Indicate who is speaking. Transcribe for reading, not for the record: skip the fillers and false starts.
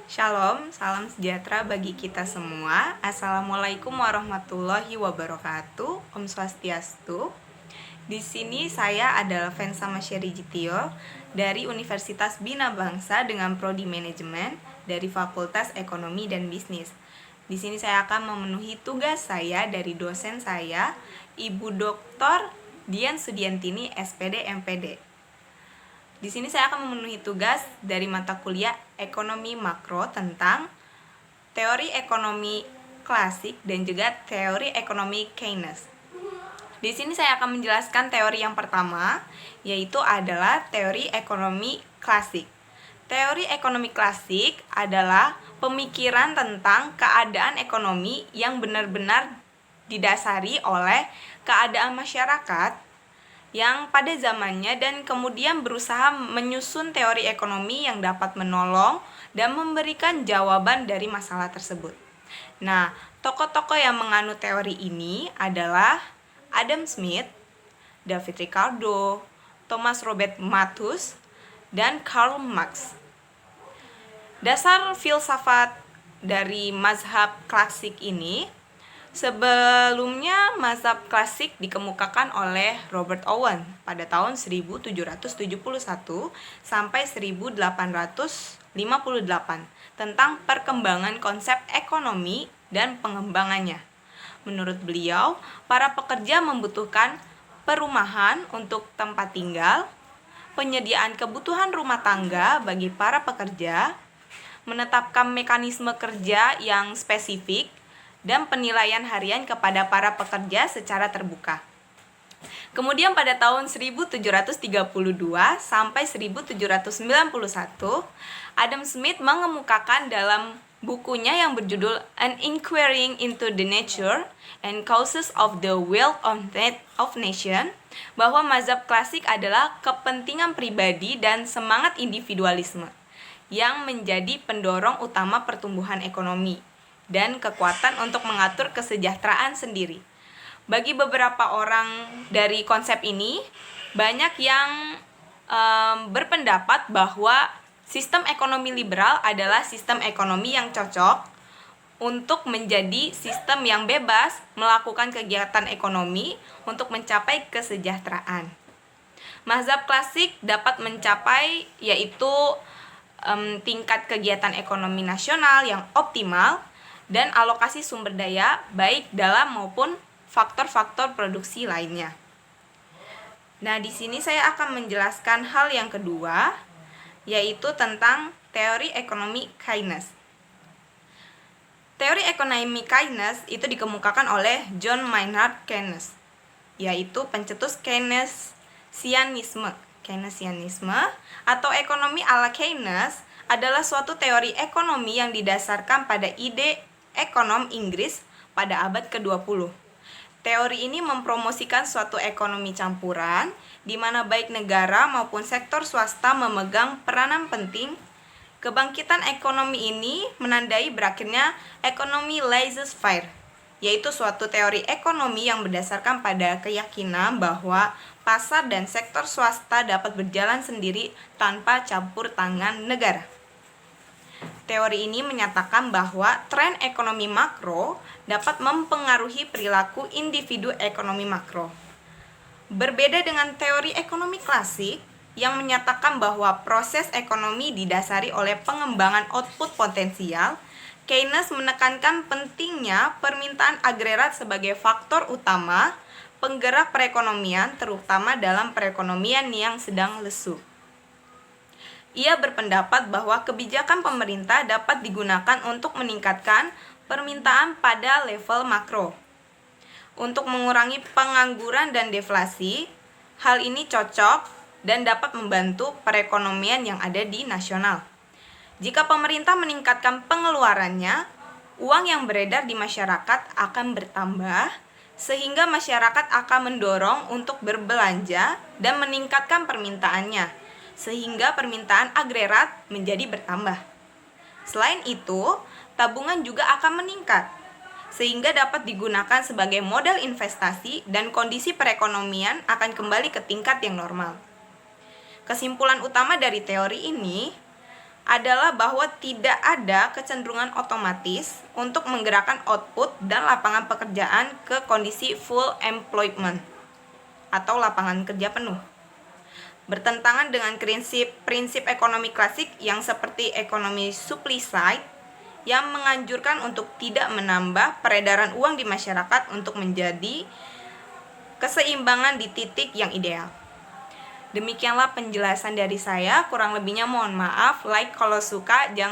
Speaker 1: Shalom, salam sejahtera bagi kita semua. Assalamualaikum warahmatullahi wabarakatuh. Om Swastiastu. Di sini saya adalah Vensa Masyari Jitio dari Universitas Bina Bangsa dengan Prodi Manajemen dari Fakultas Ekonomi dan Bisnis. Di sini saya akan memenuhi tugas saya dari dosen saya, Ibu Dr. Dian Sudiantini, SPD MPD. Di sini saya akan memenuhi tugas dari mata kuliah Ekonomi Makro tentang teori ekonomi klasik dan juga teori ekonomi Keynes. Di sini saya akan menjelaskan teori yang pertama, yaitu adalah teori ekonomi klasik. Teori ekonomi klasik adalah pemikiran tentang keadaan ekonomi yang benar-benar didasari oleh keadaan masyarakat yang pada zamannya dan kemudian berusaha menyusun teori ekonomi yang dapat menolong dan memberikan jawaban dari masalah tersebut. Nah, tokoh-tokoh yang menganut teori ini adalah Adam Smith, David Ricardo, Thomas Robert Malthus, dan Karl Marx. Dasar filsafat dari mazhab klasik ini, sebelumnya mazhab klasik dikemukakan oleh Robert Owen pada tahun 1771 sampai 1858 tentang perkembangan konsep ekonomi dan pengembangannya. Menurut beliau, para pekerja membutuhkan perumahan untuk tempat tinggal, penyediaan kebutuhan rumah tangga bagi para pekerja, menetapkan mekanisme kerja yang spesifik, dan penilaian harian kepada para pekerja secara terbuka. Kemudian pada tahun 1732 sampai 1791, Adam Smith mengemukakan dalam bukunya yang berjudul An Inquiry into the Nature and Causes of the Wealth of Nation bahwa mazhab klasik adalah kepentingan pribadi dan semangat individualisme yang menjadi pendorong utama pertumbuhan ekonomi dan kekuatan untuk mengatur kesejahteraan sendiri. Bagi beberapa orang dari konsep ini, banyak yang berpendapat bahwa sistem ekonomi liberal adalah sistem ekonomi yang cocok untuk menjadi sistem yang bebas melakukan kegiatan ekonomi untuk mencapai kesejahteraan. Mazhab klasik dapat mencapai yaitu tingkat kegiatan ekonomi nasional yang optimal dan alokasi sumber daya baik dalam maupun faktor-faktor produksi lainnya. Nah, di sini saya akan menjelaskan hal yang kedua, yaitu tentang teori ekonomi Keynes. Teori ekonomi Keynes itu dikemukakan oleh John Maynard Keynes, yaitu pencetus Keynesianisme atau ekonomi ala Keynes adalah suatu teori ekonomi yang didasarkan pada ide ekonom Inggris pada abad ke-20. Teori ini mempromosikan suatu ekonomi campuran di mana baik negara maupun sektor swasta memegang peranan penting. Kebangkitan ekonomi ini menandai berakhirnya ekonomi laissez-faire, yaitu suatu teori ekonomi yang berdasarkan pada keyakinan bahwa pasar dan sektor swasta dapat berjalan sendiri tanpa campur tangan negara. Teori ini menyatakan bahwa tren ekonomi makro dapat mempengaruhi perilaku individu ekonomi makro. Berbeda dengan teori ekonomi klasik yang menyatakan bahwa proses ekonomi didasari oleh pengembangan output potensial, Keynes menekankan pentingnya permintaan agregat sebagai faktor utama penggerak perekonomian, terutama dalam perekonomian yang sedang lesu. Ia berpendapat bahwa kebijakan pemerintah dapat digunakan untuk meningkatkan permintaan pada level makro. Untuk mengurangi pengangguran dan deflasi, hal ini cocok dan dapat membantu perekonomian yang ada di nasional. Jika pemerintah meningkatkan pengeluarannya, uang yang beredar di masyarakat akan bertambah, sehingga masyarakat akan mendorong untuk berbelanja dan meningkatkan permintaannya, sehingga permintaan agregat menjadi bertambah. Selain itu, tabungan juga akan meningkat, sehingga dapat digunakan sebagai modal investasi dan kondisi perekonomian akan kembali ke tingkat yang normal. Kesimpulan utama dari teori ini adalah bahwa tidak ada kecenderungan otomatis untuk menggerakkan output dan lapangan pekerjaan ke kondisi full employment atau lapangan kerja penuh. Bertentangan dengan prinsip ekonomi klasik yang seperti ekonomi supply side yang menganjurkan untuk tidak menambah peredaran uang di masyarakat untuk menjadi keseimbangan di titik yang ideal. Demikianlah penjelasan dari saya, kurang lebihnya mohon maaf. Like kalau suka, jangan